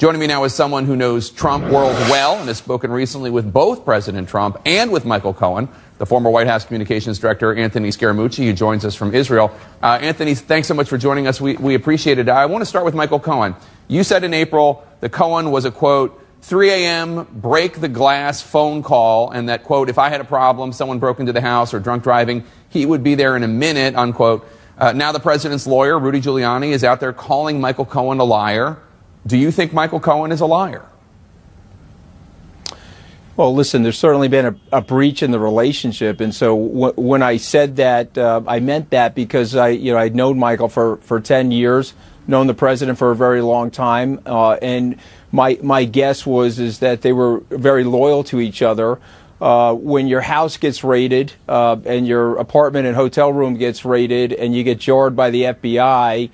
Joining me now is someone who knows Trump world well and has spoken recently with both President Trump and with Michael Cohen, the former White House Communications Director, Anthony Scaramucci, who joins us from Israel. Anthony, thanks so much for joining us. We appreciate it. I want to start with Michael Cohen. You said in April that Cohen was a, quote, 3 a.m. break the glass phone call, and that, quote, if I had a problem, someone broke into the house or drunk driving, he would be there in a minute, unquote. Now the president's lawyer, Rudy Giuliani, is out there calling Michael Cohen a liar. Do you think Michael Cohen is a liar? Well, listen, there's certainly been a breach in the relationship, and so when I said that, I meant that because I'd known Michael for 10 years, known the president for a very long time, and my guess is that they were very loyal to each other. When your house gets raided and your apartment and hotel room gets raided and you get jarred by the FBI,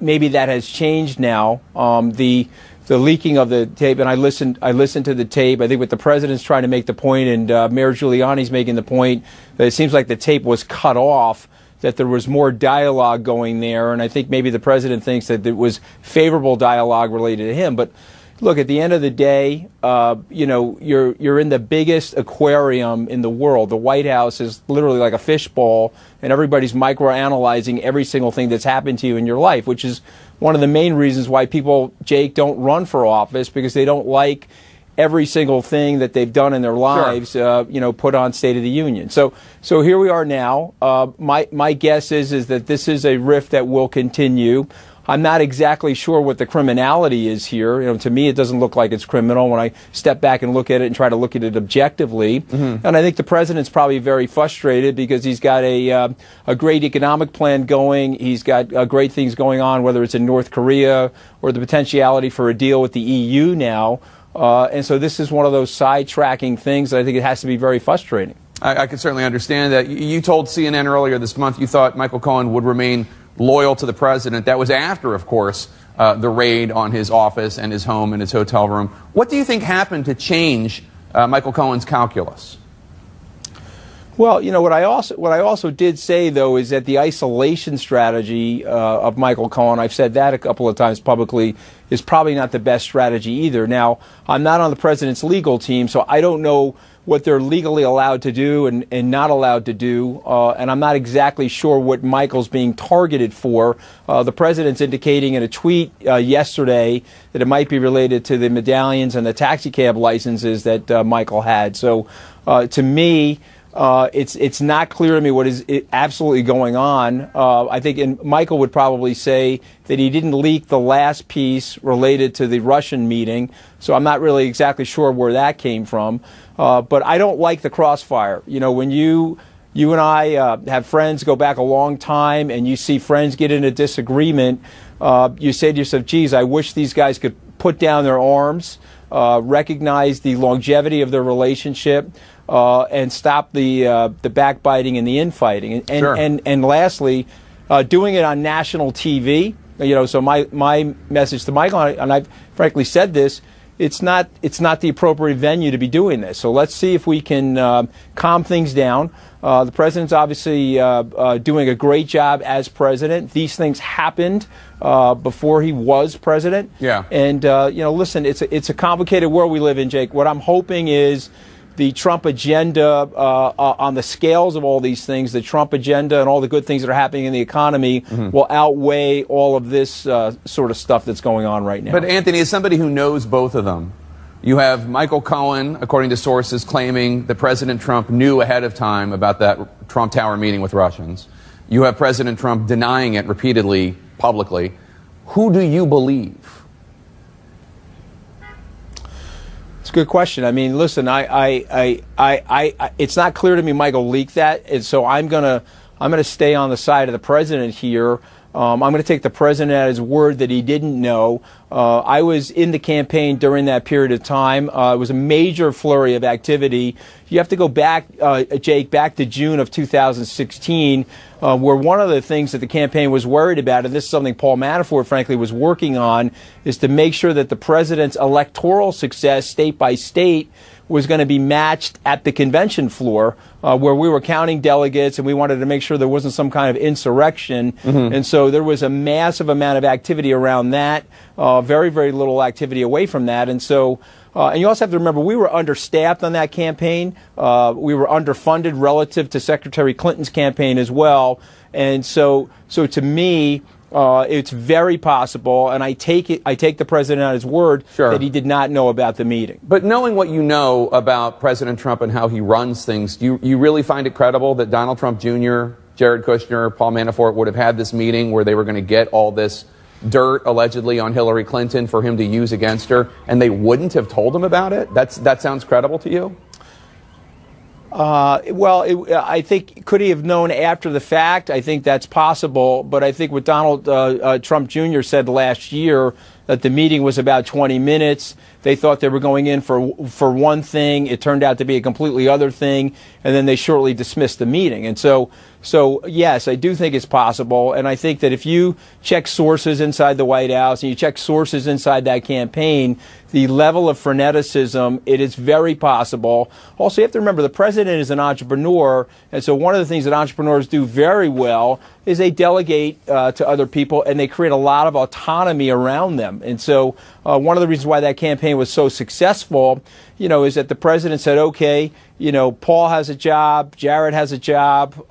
maybe that has changed now. The leaking of the tape, and I listened to the tape. I think what the president's trying to make the point, and Mayor Giuliani's making the point, that it seems like the tape was cut off, that there was more dialogue going there, and I think maybe the president thinks that it was favorable dialogue related to him. But look, at the end of the day, you're in the biggest aquarium in the world. The White House is literally like a fishbowl, and everybody's microanalyzing every single thing that's happened to you in your life, which is one of the main reasons why people, Jake, don't run for office, because they don't like every single thing that they've done in their lives, sure. Put on State of the Union. So here we are now. My guess is that this is a rift that will continue. I'm not exactly sure what the criminality is here. To me, it doesn't look like it's criminal when I step back and look at it and try to look at it objectively. Mm-hmm. And I think the president's probably very frustrated because he's got a great economic plan going. He's got great things going on, whether it's in North Korea or the potentiality for a deal with the EU now. And so this is one of those sidetracking things that I think it has to be very frustrating. I can certainly understand that. You told CNN earlier this month you thought Michael Cohen would remain loyal to the president. That was after, of course, the raid on his office and his home and his hotel room. What do you think happened to change Michael Cohen's calculus? Well, what I also did say, though, is that the isolation strategy of Michael Cohen, I've said that a couple of times publicly, is probably not the best strategy either. Now, I'm not on the president's legal team, so I don't know what they're legally allowed to do and not allowed to do, and I'm not exactly sure what Michael's being targeted for. The president's indicating in a tweet yesterday that it might be related to the medallions and the taxi cab licenses that Michael had. So to me, it's not clear to me what is absolutely going on. I think Michael would probably say that he didn't leak the last piece related to the Russian meeting, so I'm not really exactly sure where that came from. But I don't like the crossfire. When you and I have friends go back a long time and you see friends get in a disagreement, you say to yourself, geez, I wish these guys could put down their arms, recognize the longevity of their relationship, and stop the backbiting and the infighting. And lastly, doing it on national TV. So my message to Michael, and I've frankly said this, it's not the appropriate venue to be doing this. So let's see if we can calm things down. The president's obviously doing a great job as president. These things happened before he was president. Yeah. And listen, it's a complicated world we live in, Jake. What I'm hoping is the Trump agenda, on the scales of all these things, the Trump agenda and all the good things that are happening in the economy will outweigh all of this sort of stuff that's going on right now. But Anthony, as somebody who knows both of them, you have Michael Cohen, according to sources, claiming that President Trump knew ahead of time about that Trump Tower meeting with Russians. You have President Trump denying it repeatedly, publicly. Who do you believe? It's a good question. I mean, listen, it's not clear to me Michael leaked that, and so I'm gonna stay on the side of the president here. I'm going to take the president at his word that he didn't know. I was in the campaign during that period of time. It was a major flurry of activity. You have to go back, Jake, back to June of 2016, where one of the things that the campaign was worried about, and this is something Paul Manafort, frankly, was working on, is to make sure that the president's electoral success, state by state, was going to be matched at the convention floor, where we were counting delegates, and we wanted to make sure there wasn't some kind of insurrection. And so there was a massive amount of activity around that, very, very little activity away from that. And so, and you also have to remember, we were understaffed on that campaign. We were underfunded relative to Secretary Clinton's campaign as well. And so to me, it's very possible, and I take the president on his word that he did not know about the meeting. But knowing what you know about President Trump and how he runs things, do you really find it credible that Donald Trump Jr., Jared Kushner, Paul Manafort would have had this meeting where they were going to get all this dirt allegedly on Hillary Clinton for him to use against her, and they wouldn't have told him about it? That sounds credible to you? I think, could he have known after the fact? I think that's possible. But I think what Donald Trump Jr. said last year, that the meeting was about 20 minutes. They thought they were going in for one thing. It turned out to be a completely other thing. And then they shortly dismissed the meeting. And so yes, I do think it's possible. And I think that if you check sources inside the White House and you check sources inside that campaign, the level of freneticism, it is very possible. Also, you have to remember, the president is an entrepreneur. And so one of the things that entrepreneurs do very well is they delegate to other people, and they create a lot of autonomy around them. And so one of the reasons why that campaign was so successful, is that the president said, okay, Paul has a job, Jared has a job,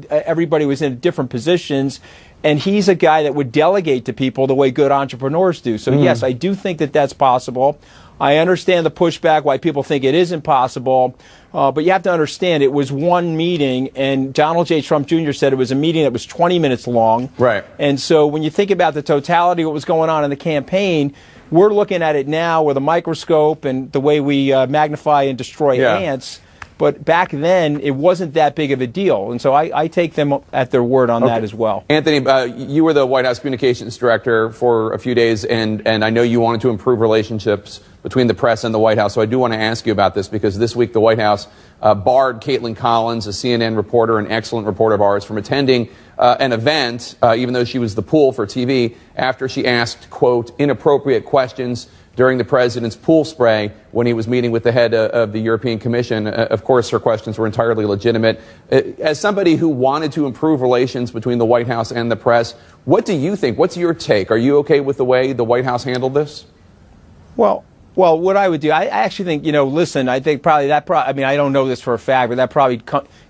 everybody was in different positions, and he's a guy that would delegate to people the way good entrepreneurs do. So yes, I do think that that's possible. I understand the pushback, why people think it isn't possible, but you have to understand it was one meeting, and Donald J. Trump Jr. said it was a meeting that was 20 minutes long. Right. And so when you think about the totality of what was going on in the campaign, we're looking at it now with a microscope and the way we magnify and destroy ants. But back then, it wasn't that big of a deal. And so I take them at their word on that as well. Anthony, you were the White House communications director for a few days, and I know you wanted to improve relationships between the press and the White House. So I do want to ask you about this, because this week the White House barred Caitlin Collins, a CNN reporter, an excellent reporter of ours, from attending an event, even though she was the pool for TV, after she asked, quote, inappropriate questions during the president's pool spray when he was meeting with the head of the European Commission. Of course, her questions were entirely legitimate. As somebody who wanted to improve relations between the White House and the press, what do you think? What's your take? Are you okay with the way the White House handled this? Well, what I would do, I actually think, listen, I think probably I don't know this for a fact, but that probably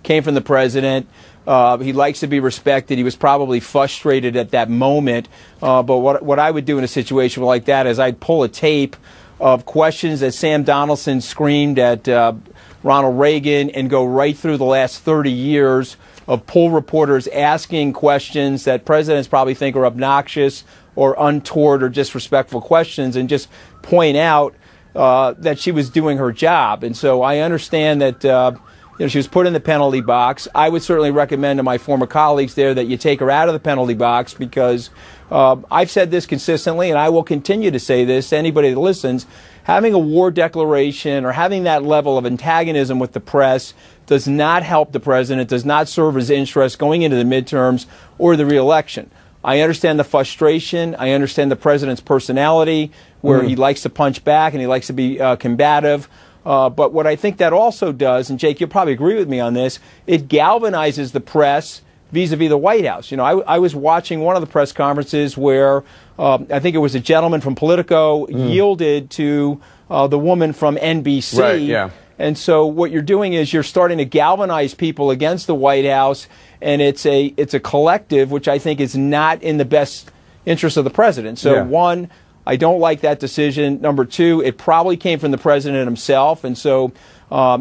came from the president. He likes to be respected. He was probably frustrated at that moment. But what I would do in a situation like that is I'd pull a tape of questions that Sam Donaldson screamed at Ronald Reagan and go right through the last 30 years of poll reporters asking questions that presidents probably think are obnoxious or untoward or disrespectful questions, and just point out that she was doing her job. And so I understand that she was put in the penalty box. I would certainly recommend to my former colleagues there that you take her out of the penalty box, because I've said this consistently, and I will continue to say this to anybody that listens. Having a war declaration or having that level of antagonism with the press does not help the president, does not serve his interests going into the midterms or the reelection. I understand the frustration. I understand the president's personality, where he likes to punch back and he likes to be combative. But what I think that also does, and Jake, you'll probably agree with me on this, it galvanizes the press vis-a-vis the White House. I was watching one of the press conferences where I think it was a gentleman from Politico yielded to the woman from NBC. Right, yeah. And so what you're doing is you're starting to galvanize people against the White House, and it's a collective, which I think is not in the best interest of the president. So one, I don't like that decision. Number two, it probably came from the president himself, and so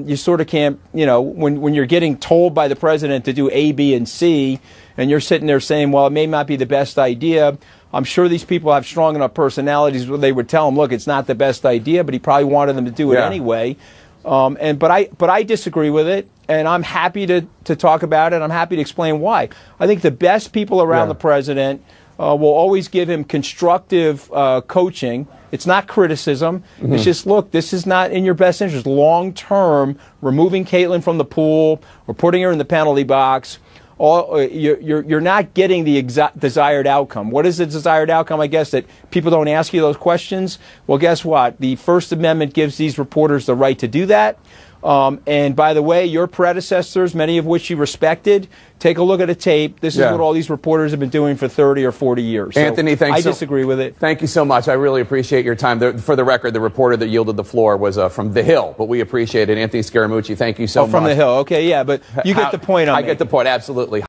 you sort of can't, when you're getting told by the president to do A, B, and C, and you're sitting there saying, well, it may not be the best idea. I'm sure these people have strong enough personalities where they would tell him, look, it's not the best idea, but he probably wanted them to do it anyway. But I disagree with it, and I'm happy to talk about it. I'm happy to explain why. I think the best people around the president will always give him constructive coaching. It's not criticism. It's just, look, this is not in your best interest. Long term, removing Caitlin from the pool or putting her in the penalty box you're not getting the desired outcome. What is the desired outcome? I guess that people don't ask you those questions. Well, guess what? The First Amendment gives these reporters the right to do that. And by the way, your predecessors, many of which you respected, take a look at a tape. This is what all these reporters have been doing for 30 or 40 years. Anthony, thanks. I disagree with it. Thank you so much. I really appreciate your time. For the record, the reporter that yielded the floor was from The Hill, but we appreciate it. Anthony Scaramucci, thank you so much. From The Hill. Okay, yeah, but you get the point on I get the point, absolutely.